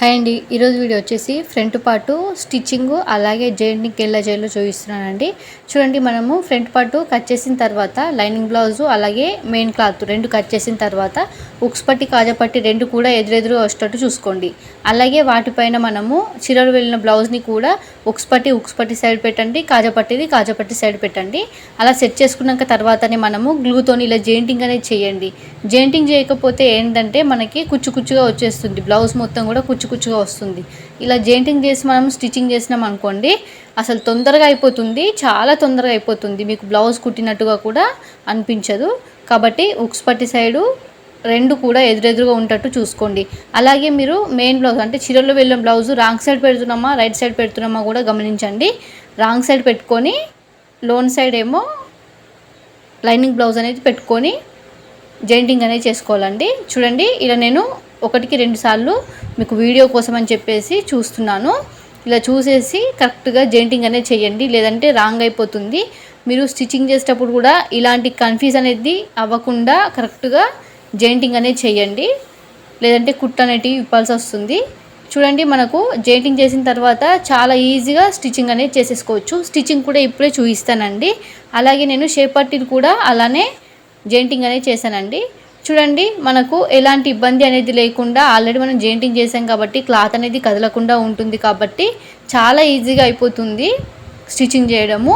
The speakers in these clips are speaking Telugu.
హాయ్ అండి. ఈరోజు వీడియో వచ్చేసి ఫ్రంట్ పార్టు స్టిచ్చింగ్ అలాగే జాయింటింగ్ ఎలా చేయాలో చూపిస్తున్నానండి. చూడండి, మనము ఫ్రంట్ పార్టు కట్ చేసిన తర్వాత లైనింగ్ బ్లౌజు అలాగే మెయిన్ క్లాత్ రెండు కట్ చేసిన తర్వాత ఉక్స్ పట్టి కాజాపట్టి రెండు కూడా ఎదురెదురుగా వచ్చేటట్టు చూసుకోండి. అలాగే వాటిపైన మనము చిరలు వెళ్ళిన బ్లౌజ్ని కూడా ఉక్స్ పట్టి సైడ్ పెట్టండి, కాజాపట్టి సైడ్ పెట్టండి. అలా సెట్ చేసుకున్నాక తర్వాతనే మనము గ్లూతోని ఇలా జాయింటింగ్ అనేది చేయండి. జాయింటింగ్ చేయకపోతే ఏంటంటే మనకి కుచ్చుగా వచ్చేస్తుంది, బ్లౌజ్ మొత్తం కూడా కుచ్చుగా వస్తుంది. ఇలా జాయింటింగ్ చేసి మనం స్టిచ్చింగ్ చేసినాం అనుకోండి, అసలు తొందరగా అయిపోతుంది, చాలా తొందరగా అయిపోతుంది, మీకు బ్లౌజ్ కుట్టినట్టుగా కూడా అనిపించదు. కాబట్టి ఉక్స్ పట్టి సైడు రెండు కూడా ఎదురెదురుగా ఉండేటట్టు చూసుకోండి. అలాగే మీరు మెయిన్ బ్లౌజ్ అంటే చీరలో వెళ్ళిన బ్లౌజు రాంగ్ సైడ్ పెడుతున్నామా రైట్ సైడ్ పెడుతున్నామా కూడా గమనించండి. రాంగ్ సైడ్ పెట్టుకొని లోన్ సైడ్ ఏమో లైనింగ్ బ్లౌజ్ అనేది పెట్టుకొని జాయింటింగ్ అనేది చేసుకోవాలండి. చూడండి, ఇలా నేను 1-2 సార్లు మీకు వీడియో కోసం అని చెప్పేసి చూస్తున్నాను. ఇలా చూసేసి కరెక్ట్గా జాయింటింగ్ అనేది చేయండి, లేదంటే రాంగ్ అయిపోతుంది. మీరు స్టిచ్చింగ్ చేసేటప్పుడు కూడా ఇలాంటి కన్ఫ్యూజ్ అనేది అవ్వకుండా కరెక్ట్గా జాయింటింగ్ అనేది చేయండి, లేదంటే కుట్టు అనేటివి విప్పాల్సి వస్తుంది. చూడండి, మనకు జాయింటింగ్ చేసిన తర్వాత చాలా ఈజీగా స్టిచ్చింగ్ అనేది చేసేసుకోవచ్చు. స్టిచ్చింగ్ కూడా ఇప్పుడే చూపిస్తానండి. అలాగే నేను షేప్ పట్టీలు కూడా అలానే జాయింటింగ్ అనేది చేశానండి. చూడండి, మనకు ఎలాంటి ఇబ్బంది అనేది లేకుండా ఆల్రెడీ మనం జాయింటింగ్ చేసాం కాబట్టి క్లాత్ అనేది కదలకుండా ఉంటుంది. కాబట్టి చాలా ఈజీగా అయిపోతుంది స్టిచ్చింగ్ చేయడము.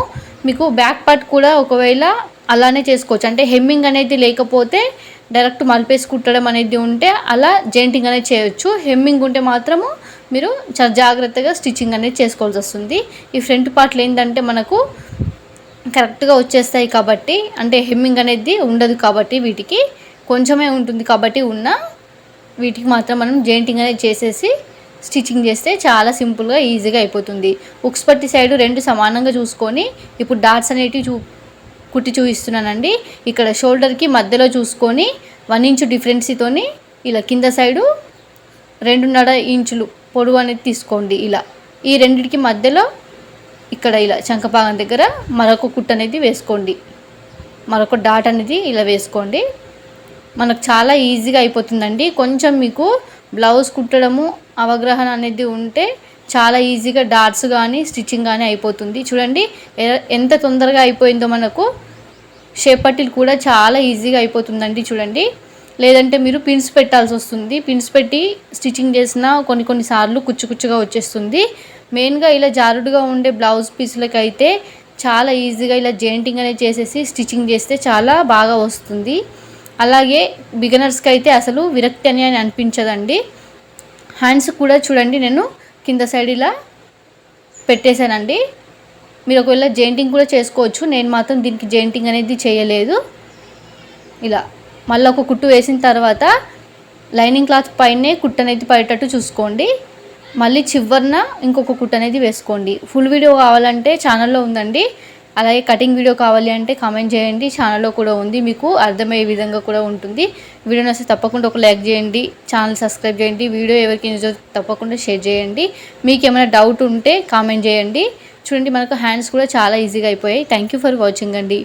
మీకు బ్యాక్ పార్ట్ కూడా ఒకవేళ అలానే చేసుకోవచ్చు, అంటే హెమ్మింగ్ అనేది లేకపోతే డైరెక్ట్ మలిపేసి కుట్టడం అనేది ఉంటే అలా జాయింటింగ్ అనేది చేయొచ్చు. హెమ్మింగ్ ఉంటే మాత్రము మీరు చాలా జాగ్రత్తగా స్టిచ్చింగ్ అనేది చేసుకోవాల్సి వస్తుంది. ఈ ఫ్రంట్ పార్ట్లు ఏంటంటే మనకు కరెక్ట్గా వచ్చేస్తాయి కాబట్టి, అంటే హెమ్మింగ్ అనేది ఉండదు కాబట్టి వీటికి కొంచెమే ఉంటుంది కాబట్టి వీటికి మాత్రం మనం జాయింటింగ్ అనేది చేసేసి స్టిచ్చింగ్ చేస్తే చాలా సింపుల్గా ఈజీగా అయిపోతుంది. ఉక్స్ పట్టి సైడు రెండు సమానంగా చూసుకొని ఇప్పుడు డాట్స్ అనేటివి కుట్టి చూపిస్తున్నానండి. ఇక్కడ షోల్డర్కి మధ్యలో చూసుకొని 1 ఇంచు డిఫరెన్స్తోని ఇలా కింద సైడు 2.5 ఇంచులు పొడవు అనేది తీసుకోండి. ఇలా ఈ రెండింటికి మధ్యలో ఇక్కడ ఇలా చంకపాగం దగ్గర మరొక కుట్టు అనేది వేసుకోండి, మరొక డాట్ అనేది ఇలా వేసుకోండి. మనకు చాలా ఈజీగా అయిపోతుందండి. కొంచెం మీకు బ్లౌజ్ కుట్టడము అవగాహన అనేది ఉంటే చాలా ఈజీగా డాట్స్ కానీ స్టిచ్చింగ్ కానీ అయిపోతుంది. చూడండి ఎంత తొందరగా అయిపోయిందో. మనకు షేప్ పట్టీలు కూడా చాలా ఈజీగా అయిపోతుందండి. చూడండి, లేదంటే మీరు పిన్స్ పెట్టాల్సి వస్తుంది. పిన్స్ పెట్టి స్టిచ్చింగ్ చేసినా కొన్నిసార్లు కుచ్చుగా వచ్చేస్తుంది. మెయిన్గా ఇలా జారుడుగా ఉండే బ్లౌజ్ పీసులకి అయితే చాలా ఈజీగా ఇలా జాయింటింగ్ అనేది చేసేసి స్టిచ్చింగ్ చేస్తే చాలా బాగా వస్తుంది. అలాగే బిగినర్స్కి అయితే అసలు విరక్తి అని అనిపించదండి. హ్యాండ్స్ కూడా చూడండి, నేను కింద సైడ్ ఇలా పెట్టేశానండి. మీరు ఒకవేళ జాయింటింగ్ కూడా చేసుకోవచ్చు, నేను మాత్రం దీనికి జాయింటింగ్ అనేది చేయలేదు. ఇలా మళ్ళీ ఒక కుట్టు వేసిన తర్వాత లైనింగ్ క్లాత్ పైనే కుట్టు అనేది పడేటట్టు చూసుకోండి. మళ్ళీ చివరన ఇంకొక కుట్టు అనేది వేసుకోండి. ఫుల్ వీడియో కావాలంటే ఛానల్లో ఉందండి. అలాగే కటింగ్ వీడియో కావాలి అంటే కామెంట్ చేయండి, ఛానల్లో కూడా ఉంది, మీకు అర్థమయ్యే విధంగా కూడా ఉంటుంది. వీడియో నచ్చితే తప్పకుండా ఒక లైక్ చేయండి, ఛానల్ సబ్స్క్రైబ్ చేయండి, వీడియో ఎవరికి తప్పకుండా షేర్ చేయండి. మీకు ఏమైనా డౌట్ ఉంటే కామెంట్ చేయండి. చూడండి, మనకు హ్యాండ్స్ కూడా చాలా ఈజీగా అయిపోయాయి. థ్యాంక్ యూ ఫర్ వాచింగ్ అండి.